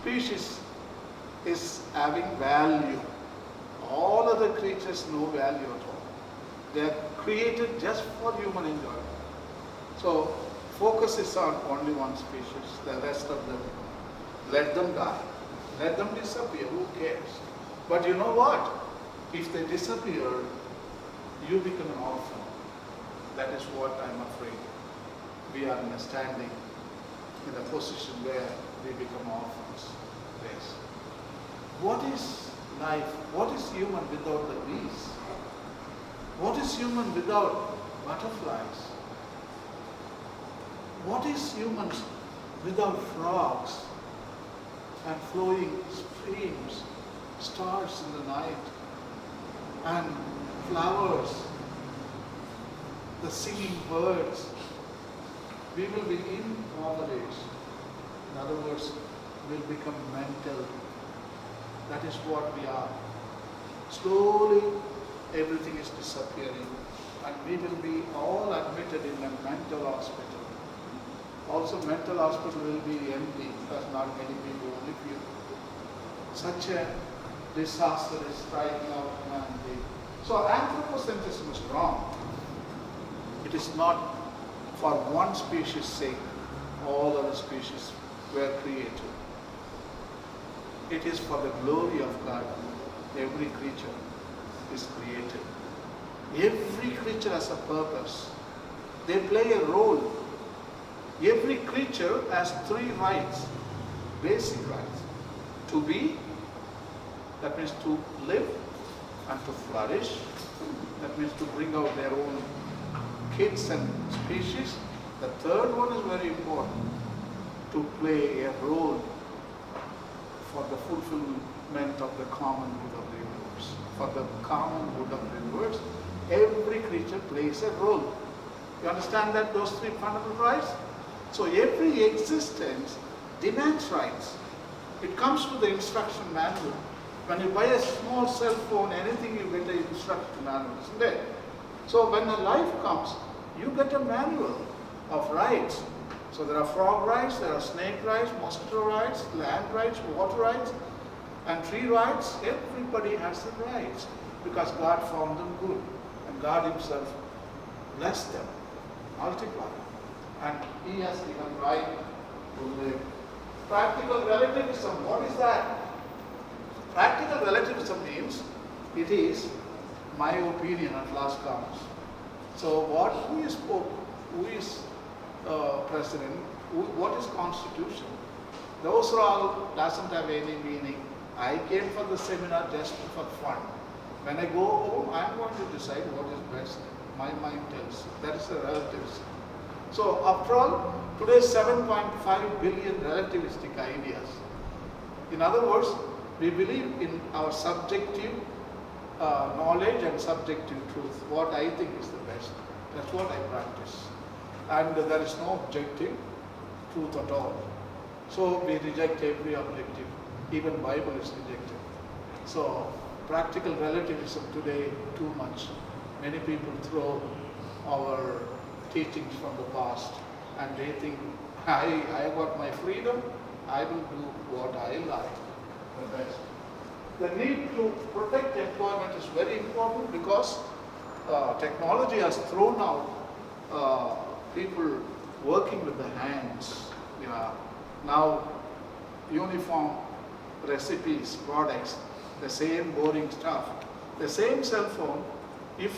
species is having value. All other creatures no value at all. They are created just for human enjoyment. So focus is on only one species. The rest of them, let them die. Let them disappear. Who cares? But you know what? If they disappear, you become an orphan. That is what I'm afraid. We are standing in a position where we become orphans. Yes. What is life? What is human without the bees? What is human without butterflies? What is humans without frogs and flowing streams, stars in the night, and flowers, the singing birds? We will be impoverished. In other words, we'll become mental. That is what we are. Slowly, everything is disappearing, and we will be all admitted in a mental hospital. Also, mental hospital will be empty because not many people, only few. Such a disaster is striking out humanity. So anthropocentrism is wrong. It is not for one species' sake. All other species were created. It is for the glory of God. Every creature is created. Every creature has a purpose. They play a role. Every creature has three rights, basic rights. To be, that means to live, and to flourish, that means to bring out their own kids and species. The third one is very important, to play a role for the fulfillment of the common good of the universe. For the common good of the universe, every creature plays a role. You understand that those three fundamental rights? So every existence demands rights. It comes with the instruction manual. When you buy a small cell phone, anything you get an instruction manual, isn't it? So when a life comes, you get a manual of rights. So there are frog rights, there are snake rights, mosquito rights, land rights, water rights, and tree rights. Everybody has the rights because God found them good. And God Himself blessed them, multiplied. And He has given right to live. Practical relativism, what is that? Practical relativism means it is my opinion at last counts. So who is Pope? Who is President? What is Constitution? Those are all doesn't have any meaning. I came for the seminar just for fun. When I go home, I'm going to decide what is best. My mind tells. That is the relativism. So after all, today 7.5 billion relativistic ideas. In other words, we believe in our subjective knowledge and subjective truth. What I think is the best. That's what I practice. And there is no objective truth at all. So we reject every objective. Even Bible is rejected. So practical relativism today, too much. Many people throw our teachings from the past and they think, I got my freedom, I will do what I like the best. The need to protect employment is very important because technology has thrown out people working with the hands. Yeah. Now uniform recipes, products, the same boring stuff. The same cell phone, if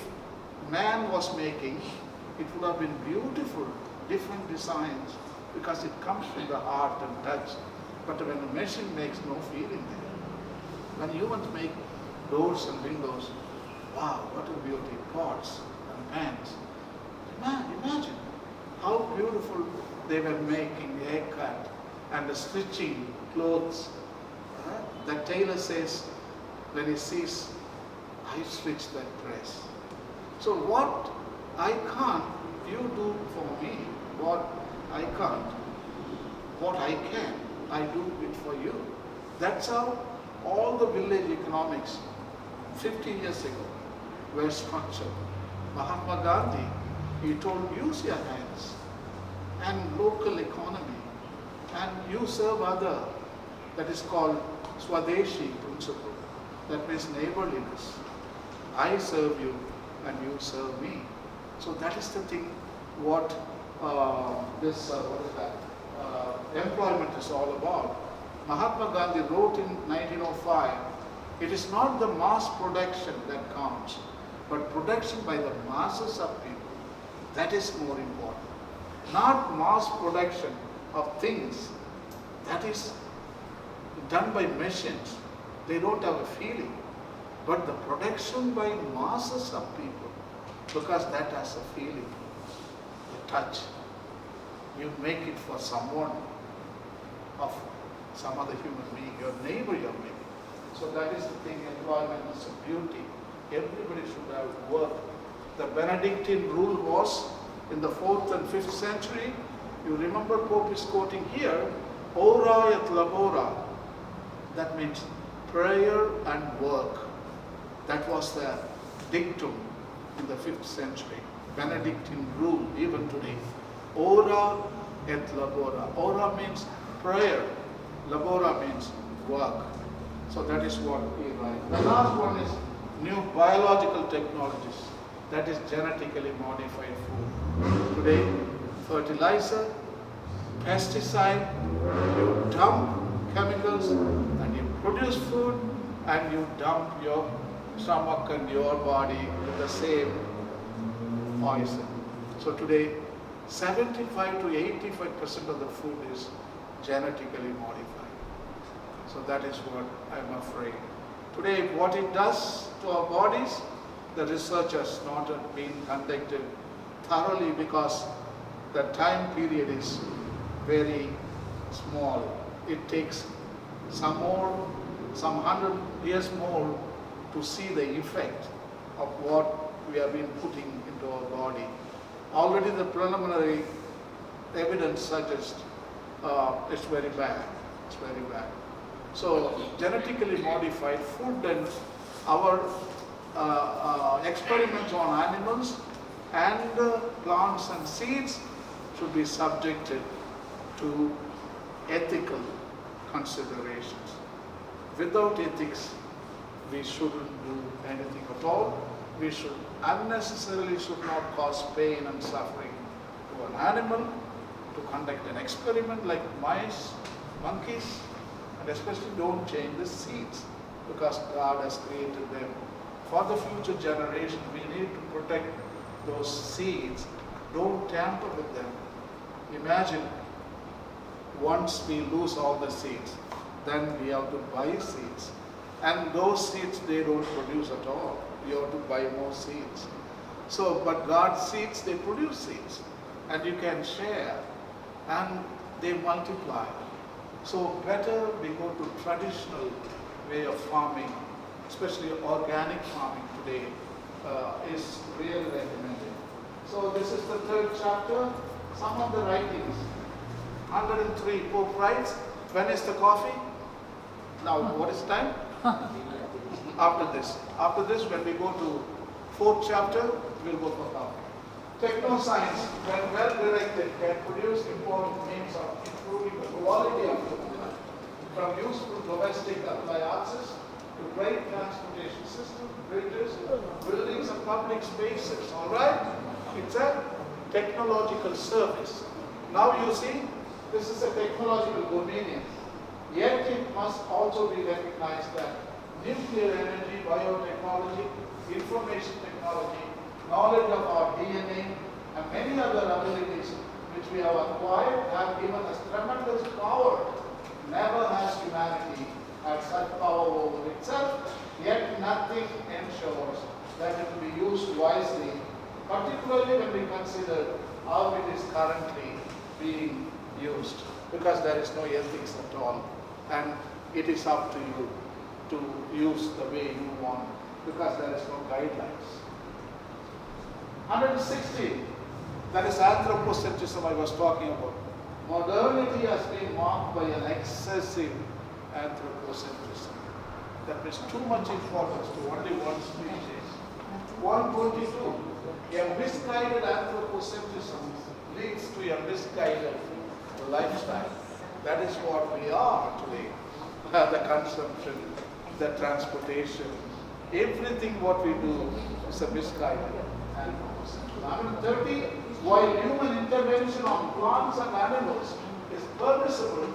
man was making, it would have been beautiful, different designs, because it comes from the heart and touch. But when a machine makes no feeling there, when humans make doors and windows, wow, what a beauty, pots and pans. Imagine how beautiful they were making the haircut and the stitching clothes. The tailor says, when he sees, I stitched that dress. So what I can't, you do for me. What I can't, what I can, I do it for you. That's how all the village economics 50 years ago were structured. Mahatma Gandhi, he told, use your hands and local economy and you serve other That is called Swadeshi principle. That means neighborliness. I serve you and you serve me. So that is the thing what employment is all about. Mahatma Gandhi wrote in 1905, it is not the mass production that counts, but production by the masses of people. That is more important. Not mass production of things. That is done by machines. They don't have a feeling. But the production by masses of people, because that has a feeling, a touch. You make it for someone of some other human being, your neighbor you're making. So that is the thing, employment is a beauty. Everybody should have work. The Benedictine rule was in the 4th and 5th century. You remember Pope is quoting here, ora et labora. That means prayer and work. That was the dictum in the 5th century. Benedictine rule even today. Ora et labora. Ora means prayer. Labora means work. So that is what we write. The last one is new biological technologies. That is genetically modified food. Today, fertilizer, pesticide, you dump chemicals and you produce food and you dump your stomach and your body with the same poison. So today, 75 to 85% of the food is genetically modified. So that is what I'm afraid. Today, what it does to our bodies, the research has not been conducted thoroughly because the time period is very small. It takes some 100 years more to see the effect of what we have been putting into our body. Already the preliminary evidence suggests it's very bad. It's very bad. So genetically modified food and our experiments on animals and plants and seeds should be subjected to ethical considerations. Without ethics, we shouldn't do anything at all. We should unnecessarily should not cause pain and suffering to an animal, to conduct an experiment like mice, monkeys, and especially don't change the seeds because God has created them. For the future generation, we need to protect those seeds. Don't tamper with them. Imagine once we lose all the seeds, then we have to buy seeds. And those seeds, they don't produce at all. We have to buy more seeds. So, but God's seeds, they produce seeds. And you can share. And they multiply. So better we go to traditional way of farming, especially organic farming today, is really recommended. So this is the 3rd chapter. Some of the writings. 103, Pope writes, when is the coffee? Now, what is time? After this. After this, when we go to 4th chapter, we'll go for coffee. Technoscience, when well directed, can produce important means of improving the quality of the food, from useful domestic appliances to great transportation systems, bridges, buildings and public spaces, all right? It's a technological service. Now you see, this is a technological dominion. Yet it must also be recognized that nuclear energy, biotechnology, information technology, knowledge of our DNA, and many other abilities which we have acquired have given us tremendous power. Never has humanity had such power over itself, yet nothing ensures that it will be used wisely, particularly when we consider how it is currently being used, because there is no ethics at all, and it is up to you to use the way you want, because there is no guidelines. 160, that is anthropocentrism I was talking about. Modernity has been marked by an excessive anthropocentrism. That means too much importance to only one species. 122, a misguided anthropocentrism leads to a misguided lifestyle. That is what we are today. the consumption, the transportation, everything what we do is a misguided. And number 30, while human intervention on plants and animals is permissible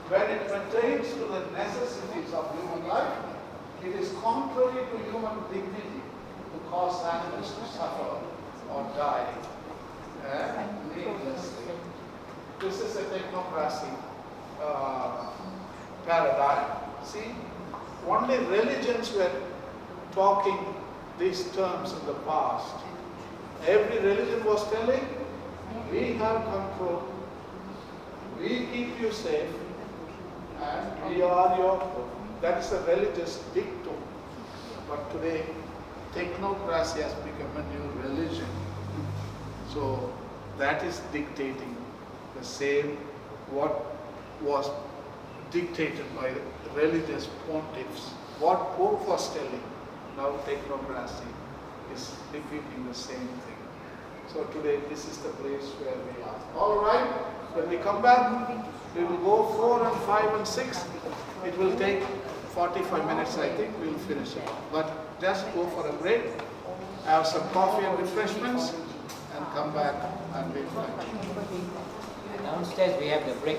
when it pertains to the necessities of human life, it is contrary to human dignity to cause animals to suffer or die needlessly. This is a technocracy paradigm. See, only religions were talking these terms in the past. Every religion was telling, we have control, we keep you safe, and we are your God. That is a religious dictum. But today, technocracy has become a new religion. So that is dictating the same what was dictated by religious pontiffs. What Pope was telling, now technocracy is repeating the same thing. So today this is the place where we are. All right, when we come back, we will go 4 and 5 and 6. It will take 45 minutes, I think. We will finish it. But just go for a break, have some coffee and refreshments, and come back and reflect. Downstairs we have the break.